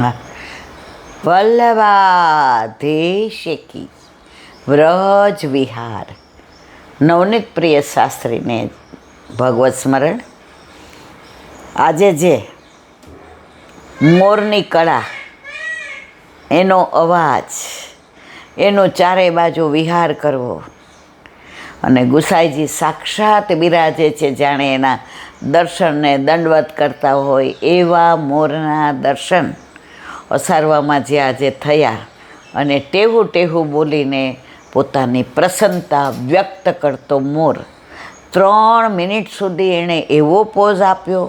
હા. વલ્લભાધીશ કી વ્રજ વિહાર. નવનીત પ્રિય શાસ્ત્રીને ભગવત સ્મરણ. આજે જે મોરની કળા, એનો અવાજ, એનો ચારે બાજુ વિહાર કરવો અને ગુસાઈજી સાક્ષાત બિરાજે છે, જાણે એના દર્શનને દંડવત કરતા હોય એવા મોરના દર્શન અસારવામાં જે આજે થયા. અને ટેહું ટેહું બોલીને પોતાની પ્રસન્નતા વ્યક્ત કરતો મોર 3 મિનિટ સુધી એણે એવો પોઝ આપ્યો,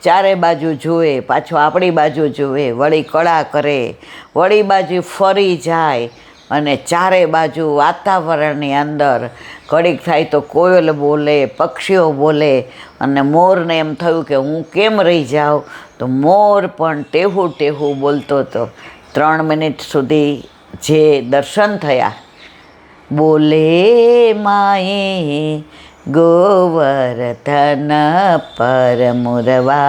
ચારે બાજુ જુએ, પાછો આપણી બાજુ જુએ, વળી કળા કરે, વળી બાજુ ફરી જાય અને ચારે બાજુ વાતાવરણની અંદર ઘડીક થાય તો કોયલ બોલે, પક્ષીઓ બોલે અને મોરને એમ થયું કે હું કેમ રહી જાઉં, તો મોર પણ ટેહું ટેહું બોલતો હતો. 3 મિનિટ સુધી જે દર્શન થયા. બોલે માએ गोवर्धन पर मुरवा,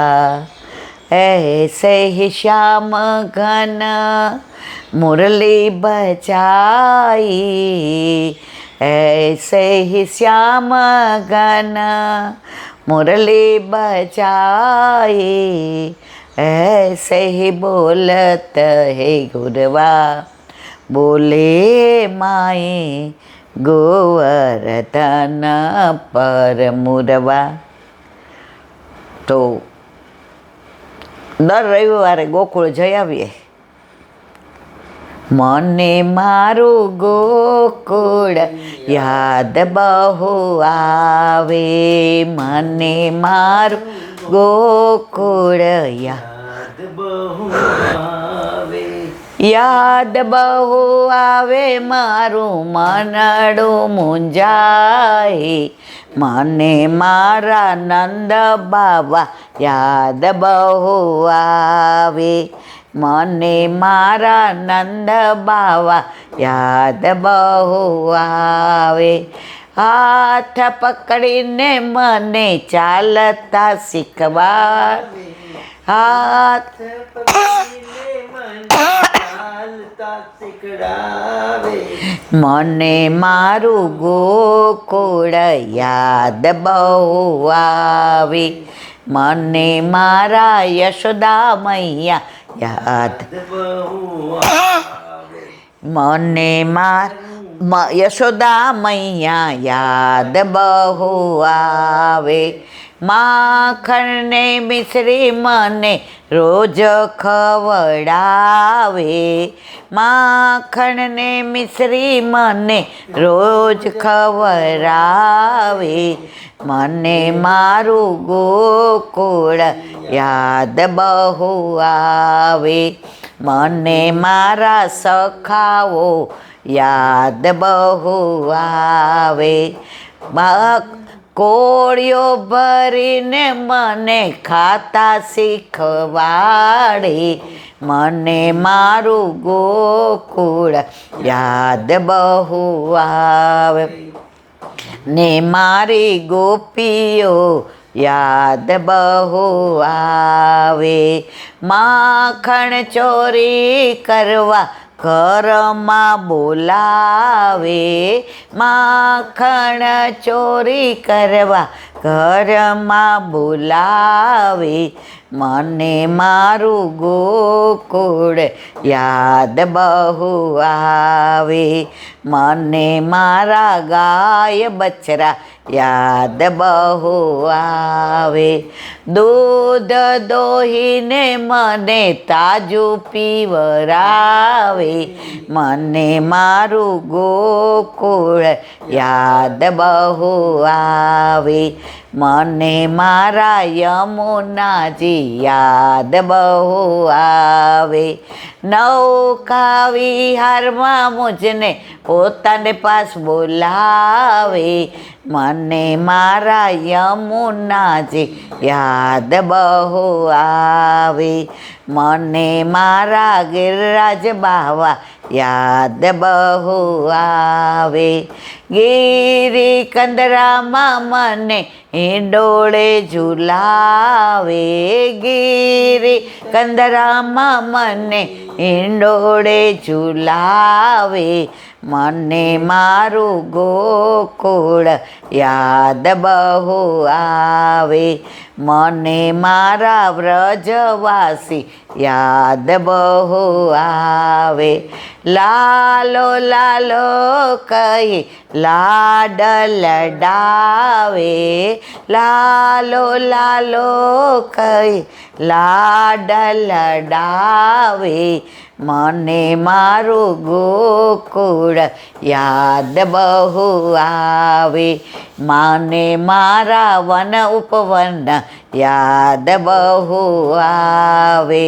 ऐसे ही श्याम घन मुरली बजाई, ऐसे ही श्याम घन मुरली बजाई, ऐसे ही बोलत है गुरवा, बोले माए गोवर्धन पर मुरवा. તો દર રવિવારે ગોકુળ જઈ આવીએ. મને મારું ગોકુળ યાદ બહુ આવે, મને મારું ગોકુળ યાદ બહુ આવે, યાદ બહુ આવે, મારું મનડું મૂંઝાય, મને મારા નંદ બાવા યાદ બહુ આવે, મને મારા નંદ બાવા યાદ બહુ આવે, હાથ પકડીને મને ચાલતા શીખવા, હાથ મને મારું ગોકુળ યાદ બહુ આવે, મને મારા યશોદા મૈયા યાદ બહુ આવે, મને યશોદા મૈયા યાદ બહુ આવે, માખણને મિશ્રી મને રોજ ખવડાવે, માખણને મિશ્રી મને રોજ ખવડાવે, મને મારું ગોકુળ યાદ બહુ આવે, મને મારા સખાઓ યાદ બહુ આવે, કોળીઓ ભરીને મને ખાતા શીખવાડે, મને મારું ગોકુળ યાદ બહુ આવે, ને મારી ગોપીઓ યાદ બહુ આવે, માખણ ચોરી કરવા ઘરમાં બોલાવે, માખણ ચોરી કરવા ઘરમાં બોલાવે, મને મારું ગોકુળ યાદ બહુ આવે, મને મારા ગાય બછરા યાદ બહુ આવે, દૂધ દોહીને મને તાજું પીવરાવે, મને મારું ગોકુળ યાદ બહુ આવે, મને મારા યમુનાજી યાદ બહુ આવે, નૌકા વિહારમાં મુજને પોતાને પાસ બોલાવે, મને મારા યમુનાજી યાદ બહુ આવે, મને મારા ગિરિરાજ બાવા યાદ બહુ આવે, ગિરી કંદરામાં મને હિંડોળે ઝુલાવે, ગિરી કંદરામાં મને હિંડોળે ઝુલાવે, મને મારું ગોકુળ યાદ બહુ આવે, મને મારા વ્રજવાસી યાદ બહુ આવે. લાલો લાલો કહી લાડ લડાવે, લાલો લાલો કહી લાડ લડાવે, મને મારું ગોકુળ યાદ બહુ આવે, મને મારા વન ઉપવન યાદ બહુ આવે.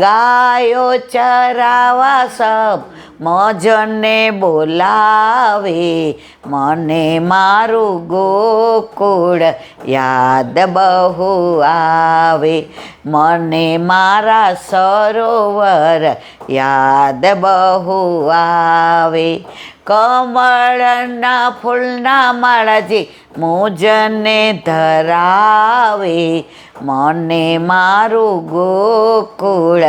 ગાયો ચરાવા સબ મોજને બોલાવે, મને મારું ગોકુળ યાદ બહુ આવે, મને મારા સરોવર યાદ બહુ આવે. કમળના ફૂલના માળાજી મુજને ધરાવે, મને મારું ગોકુળ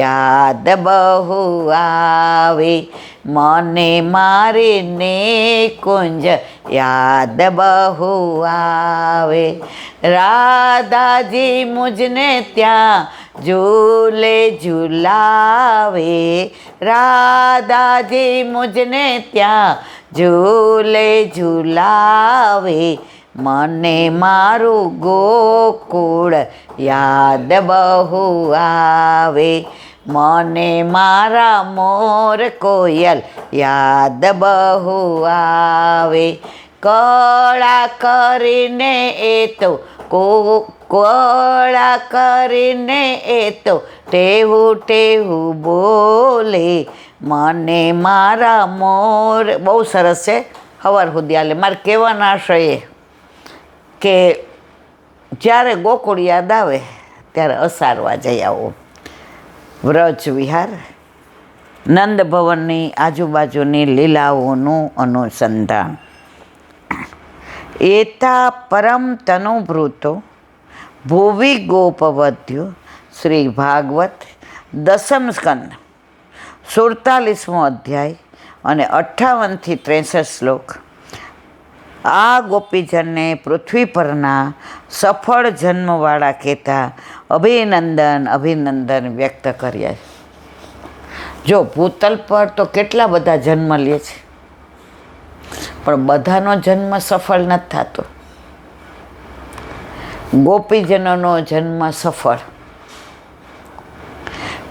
યાદ બહુ આવે, મને મારી નિકુંજ યાદ બહુ આવે. રાધાજી મુજને ત્યાં ઝૂલે ઝુલાવે, રાધાજી મુજને ત્યાં ઝૂલે ઝુલાવે, મને મારું ગોકુળ યાદ બહુ આવે, મને મારા મોર કોયલ યાદ બહુ આવે. કળા કરીને એ તો કળા કરીને એ તો ટેવું ટેવું બોલે, મને મારા મોર. બહુ સરસ છે. સવાર સુધી હાલે. મારે કહેવાના આશય કે જ્યારે ગોકુળ યાદ આવે ત્યારે અસારવા જઈ આવો. વ્રજ વિહાર નંદ ભવનની આજુબાજુની લીલાઓનું અનુસંધાન. એતા પરમ તનુભૃતો ભુવિ ગોપવધ્યો શ્રી ભાગવત દસમ સ્કંદ 47મો અધ્યાય અને 58થી 63 શ્લોક. આ ગોપીજનને પૃથ્વી પરના સફળ જન્મવાળા કહેતા અભિનંદન અભિનંદન વ્યક્ત કર્યા. જો ભૂતલ પર તો કેટલા બધા જન્મ લે છે, પણ બધાનો જન્મ સફળ નથી થતો. ગોપીજનોનો જન્મ સફળ,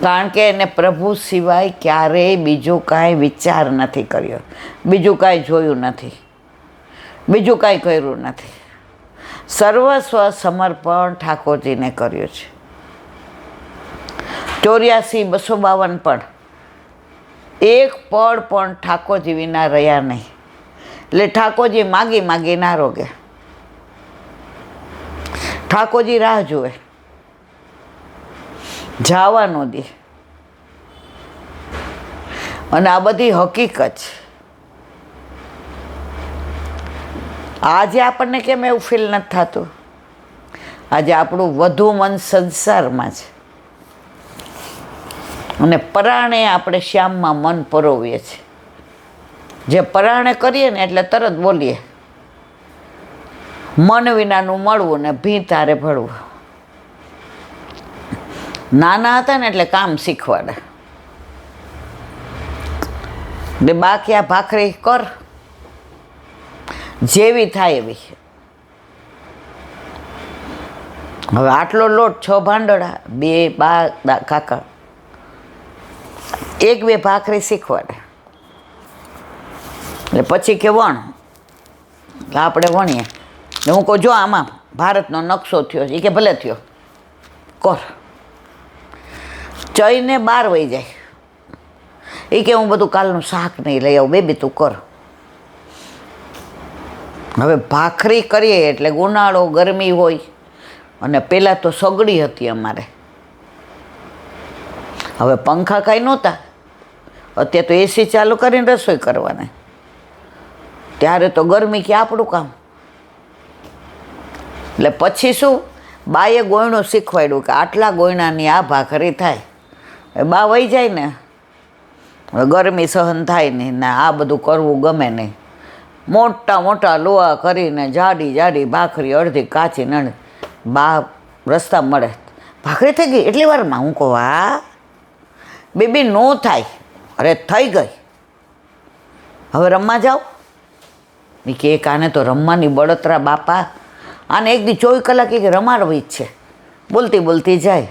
કારણ કે એને પ્રભુ સિવાય ક્યારેય બીજું કાંઈ વિચાર નથી કર્યો, બીજું કાંઈ જોયું નથી, બીજું કાંઈ કર્યું નથી. સર્વસ્વ સમર્પણ ઠાકોરજીને કર્યું છે. 84-252 પણ એક પળ પણ ઠાકોરજી વિના રહ્યા નહીં. એટલે ઠાકોરજી માગી માગી ના રોગે, ઠાકોરજી રાહ જુએ, જવા ન દે. અને આ બધી હકીકત છે. આજે આપણને કેમ એવું ફીલ નથી થતું? આજે આપણું વધુ મન સંસારમાં છે અને પરાણે આપણે શ્યામમાં મન પરોવીએ છીએ. જે પરાણે કરીએ ને એટલે તરત બોલીએ, મન વિનાનું મળવું ને ભી તારે ભળવું. નાના હતા ને એટલે કામ શીખવાડે. ને બાકી આ ભાખરી કર, જેવી થાય એવી. હવે આટલો લોટ 6 ભાંડોળા, 2 બા કાકા, 1-2 ભાખરી શીખવાડે. એટલે પછી કે વણ, આપણે વણીએ. ને હું કહું જો આમાં ભારતનો નકશો થયો છે, એ કે ભલે થયો, કર. ચઈને 12 વહી જાય. એ કે હું બધું કાલનું શાક નહીં લઈ આવું, બેબી તું કર. હવે ભાખરી કરીએ એટલે ઉનાળો, ગરમી હોય, અને પહેલાં તો સગડી હતી અમારે. હવે પંખા કાંઈ નહોતા, અત્યારે તો એસી ચાલુ કરીને રસોઈ કરવાની. ત્યારે તો ગરમી કે આપણું કામ. એટલે પછી શું, બાએ ગોયણું શીખવાડ્યું કે આટલા ગોયણાની આ ભાખરી થાય. બા વહી જાય ને, હવે ગરમી સહન થાય નહીં ને આ બધું કરવું ગમે નહીં. મોટા મોટા લોહા કરીને જાડી જાડી ભાખરી અડધી કાચી નળ બા રસ્તા મળે, ભાખરી થઈ ગઈ એટલી વારમાં. હું કહું હા બેબી નો થાય. અરે થઈ ગઈ, હવે રમવા જાઓ. એ કે આને તો રમવાની બળતરા બાપા, આને એક દી 24 કલાક એક રમાડવી જ છે. બોલતી બોલતી જાય,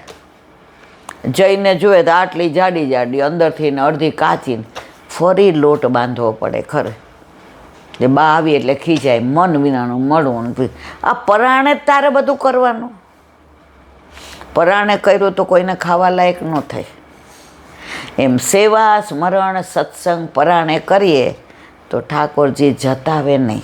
જઈને જુએ તો આટલી જાડી જાડી અંદરથી ને અડધી કાચી, ફરી લોટ બાંધવો પડે ખરે. જે બા આવી એટલે ખીજાય, મન વિનાનું મળવું. આ પરાણે જ તારે બધું કરવાનું. પરાણે કર્યું તો કોઈને ખાવા લાયક ન થાય. એમ સેવા સ્મરણ સત્સંગ પરાણે કરીએ તો ઠાકોરજી જતાવે નહીં.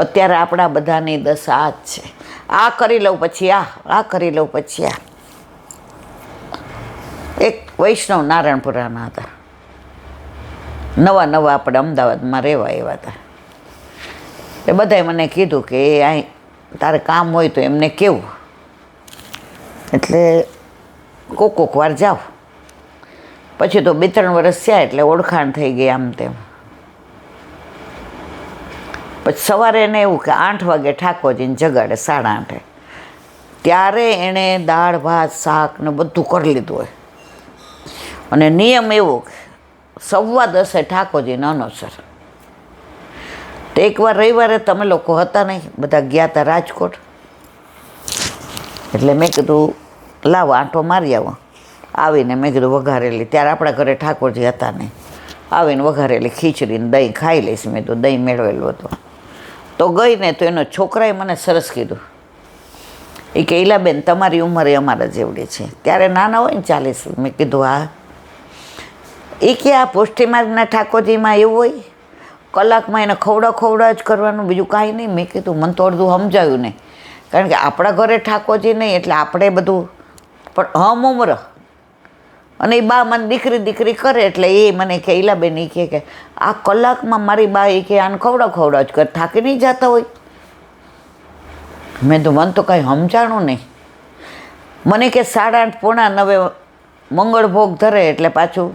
અત્યારે આપણા બધાની દશા આ જ છે. આ કરી લઉં પછી આ કરી લઉં પછી આ. એક વૈષ્ણવ નારાયણપુરાના હતા, નવા નવા આપણે અમદાવાદમાં રહેવા આવ્યા હતા. એ બધાએ મને કીધું કે એ અહીં તારે કામ હોય તો એમને કેવું, એટલે કોક વાર જાઓ. પછી તો 2-3 વર્ષ થયા એટલે ઓળખાણ થઈ ગઈ આમ તેમ. પછી સવારે એને એવું કે 8 વાગે ઠાકોરજીને જગાડે, 8:30. ત્યારે એણે દાળ ભાત શાક ને બધું કરી લીધું હોય. અને નિયમ એવો કે 10:15 ઠાકોરજીને અનુસર. તો એકવાર રવિવારે તમે લોકો હતા નહીં, બધા ગયા હતા રાજકોટ. એટલે મેં કીધું લાવો આંટો મારી આવો. આવીને મેં કીધું વઘારેલી, ત્યારે આપણા ઘરે ઠાકોરજી હતા નહીં, આવીને વઘારેલી ખીચડીને દહીં ખાઈ લઈશ. મેં તો દહીં મેળવેલું હતું. તો ગઈ ને તો એનો છોકરાએ મને સરસ કીધું, એ કે ઈલાબેન તમારી ઉંમરે અમારા જેવડી છે. ત્યારે નાના હોય ને 40. મેં કીધું હા. એ કે આ પુષ્ટિમાર્ગના ઠાકોરજીમાં એવું હોય, કલાકમાં એને ખવડા જ કરવાનું, બીજું કાંઈ નહીં. મેં કીધું મને તો અડધું સમજાયું નહીં, કારણ કે આપણા ઘરે ઠાકોરજી નહીં એટલે આપણે બધું. પણ ઉંમર અને એ બા મને દીકરી કરે એટલે એ મને કે ઈલાબેન એ કે આ કલાકમાં મારી બા એ કે આને ખવડા જ કર, થાકી નહીં જતા હોય. મેં તો મને તો કાંઈ સમજાણું નહીં. મને કે 8:30 પોણા 9 મંગળ ભોગ ધરે એટલે પાછું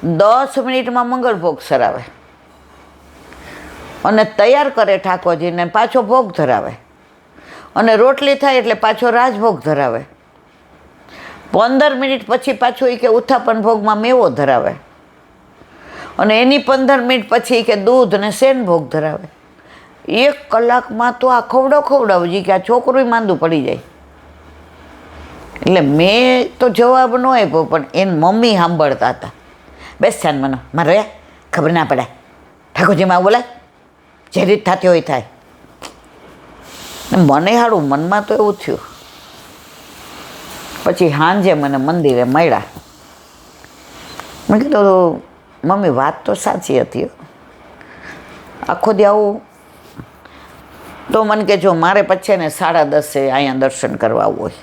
10 મિનિટમાં મંગળ ભોગ સરાવે અને તૈયાર કરે ઠાકોરજીને, પાછો ભોગ ધરાવે. અને રોટલી થાય એટલે પાછો રાજભોગ ધરાવે. 15 મિનિટ પછી પાછું એ કે ઉત્થાપન ભોગમાં મેવો ધરાવે. અને એની 15 મિનિટ પછી કે દૂધ ને શેન ભોગ ધરાવે. 1 કલાકમાં તો આ ખવડાવજી કે આ છોકરું માંદું પડી જાય. એટલે મેં તો જવાબ ન આપ્યો, પણ એની મમ્મી સાંભળતા હતા. બેસ છાન મને મારે ખબર ના પડે, ઠાકોરજીમાં બોલાય, જે રીત થતી હોય થાય. મને હાડું મનમાં તો એવું થયું. પછી સાંજે મને મંદિરે મળ્યા. મેં કીધું મમ્મી વાત તો સાચી હતી, આખો દી આવું. તો મને કે જો મારે પછી ને 10:30 અહીંયા દર્શન કરવા આવવું હોય,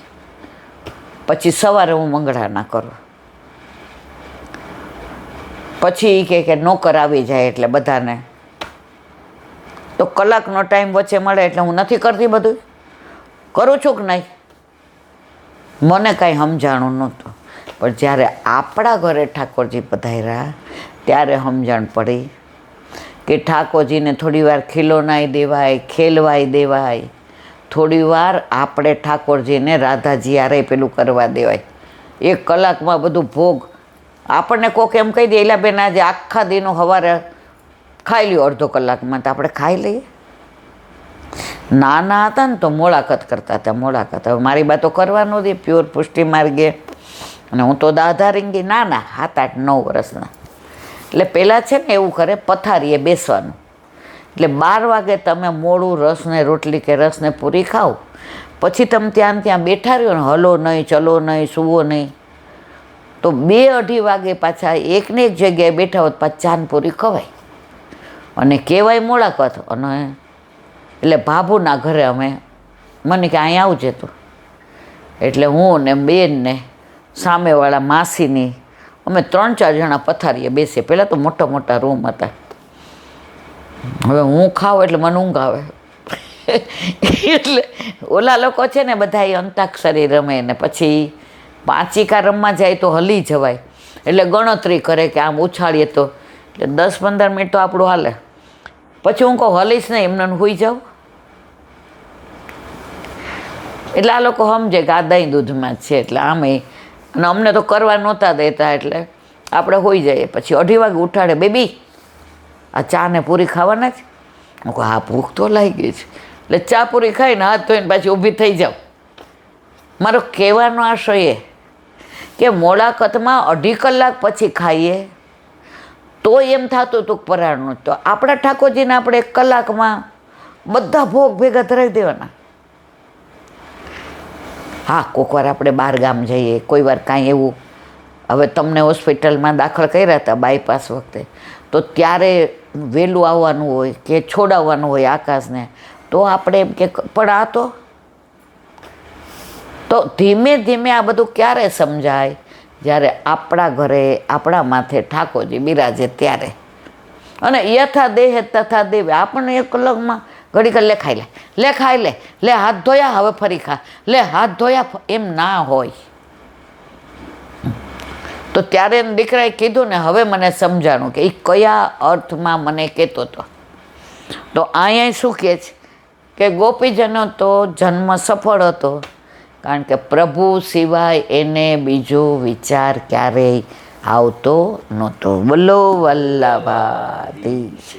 પછી સવારે હું મંગળાના કરું. પછી કે નોકર આવી જાય એટલે બધાને તો કલાકનો ટાઈમ વચ્ચે મળે એટલે હું નથી કરતી, બધું કરું છું કે નહીં. મને કાંઈ સમજાણું નહોતું. પણ જ્યારે આપણા ઘરે ઠાકોરજી પધાર્યા ત્યારે સમજણ પડી કે ઠાકોરજીને થોડી વાર ખીલોનાઈ દેવાય, ખેલવાઈ દેવાય. થોડી વાર આપણે ઠાકોરજીને રાધાજી આરે પેલું કરવા દેવાય. 1 કલાકમાં બધું ભોગ. આપણને કોક એમ કહી દે એલા બેન આજે આખા દીનું સવારે ખાઈ લ્યો અડધો કલાકમાં, તો આપણે ખાઈ લઈએ. નાના હતા ને તો મોળાકત કરતા હતા, મોળાકત. હવે મારી બા તો કરવાનું હતી પ્યોર પુષ્ટિ માર્ગે, અને હું તો દાદા રીંગી નાના 7, 8, 9 વર્ષના. એટલે પહેલાં છે ને એવું કરે, પથારીએ બેસવાનું. એટલે 12 વાગે તમે મોડું રસ ને રોટલી કે રસ ને પૂરી ખાઓ, પછી તમે ત્યાં બેઠા રહ્યો ને, હલો નહીં, ચલો નહીં, સૂવો નહીં, તો 2-2:30 વાગે પાછા એકને એક જગ્યાએ બેઠા હોત પાછા ચાન પૂરી ખવાય. અને કહેવાય મોળાકત. અને એટલે ભાભુના ઘરે અમે મને કે અહીં આવજે તું. એટલે હું ને બેન ને સામેવાળા માસીની અમે 3-4 જણા પથારીએ બેસીએ. પહેલાં તો મોટા મોટા રૂમ હતા. હવે હું ખાઉં એટલે મને ઊંઘ આવે. એટલે ઓલા લોકો છે ને બધા એ અંતાક્ષરી રમે ને પછી પાંચિકા રમવા જાય તો હલી જવાય, એટલે ગણતરી કરે કે આમ ઉછાળીએ તો એટલે 10-15 મિનિટ તો આપણું હાલે. પછી હું કહું હલીશ નહીં, એમને સૂઈ જાઉં. એટલે આ લોકો સમજે કે આ દહીં દૂધમાં જ છે, એટલે આમે અને અમને તો કરવા નહોતા દેતા, એટલે આપણે સૂઈ જઈએ. પછી 2:30 વાગે ઉઠાડે, બેબી આ ચા ને પૂરી ખાવાના જ. હું કહું હા ભૂખ તો લાગી છે. એટલે ચા પૂરી ખાઈને હાથ ધોઈને પાછી ઊભી થઈ જાઉં. મારો કહેવાનો આશય એ કે મોડાકતમાં 2.5 કલાક પછી ખાઈએ તો એમ થતું હતું પરાળનું. તો આપણા ઠાકોરજીને આપણે 1 કલાકમાં બધા ભોગ ભેગા ધરાવી દેવાના. હા, કોઈક વાર આપણે બહાર ગામ જઈએ, કોઈ વાર કાંઈ એવું, હવે તમને હોસ્પિટલમાં દાખલ કર્યા હતા બાયપાસ વખતે, તો ત્યારે વહેલું આવવાનું હોય કે છોડાવવાનું હોય આકાશને, તો આપણે એમ કે પણ આ તો ધીમે ધીમે આ બધું ક્યારે સમજાય? જ્યારે આપણા ઘરે આપણા માથે ઠાકોરજી બિરાજે ત્યારે. અને યથા દેહ તથા દેવે. આપણને 1 કલાકમાં ઘડી લે ખાઈ લે ખાઈ લે હાથ ધોયા હવે ફરી ખા, લે હાથ ધોયા, એમ ના હોય. તો ત્યારે દીકરાએ કીધું ને, હવે મને સમજાણું કે એ કયા અર્થમાં મને કહેતો હતો. તો અહીંયા શું કહે છે કે ગોપીજનો તો જન્મ સફળ હતો, કારણ કે પ્રભુ સિવાય એને બીજો વિચાર ક્યારેય આવતો નહોતો. બોલો વલ્લભાધીશ.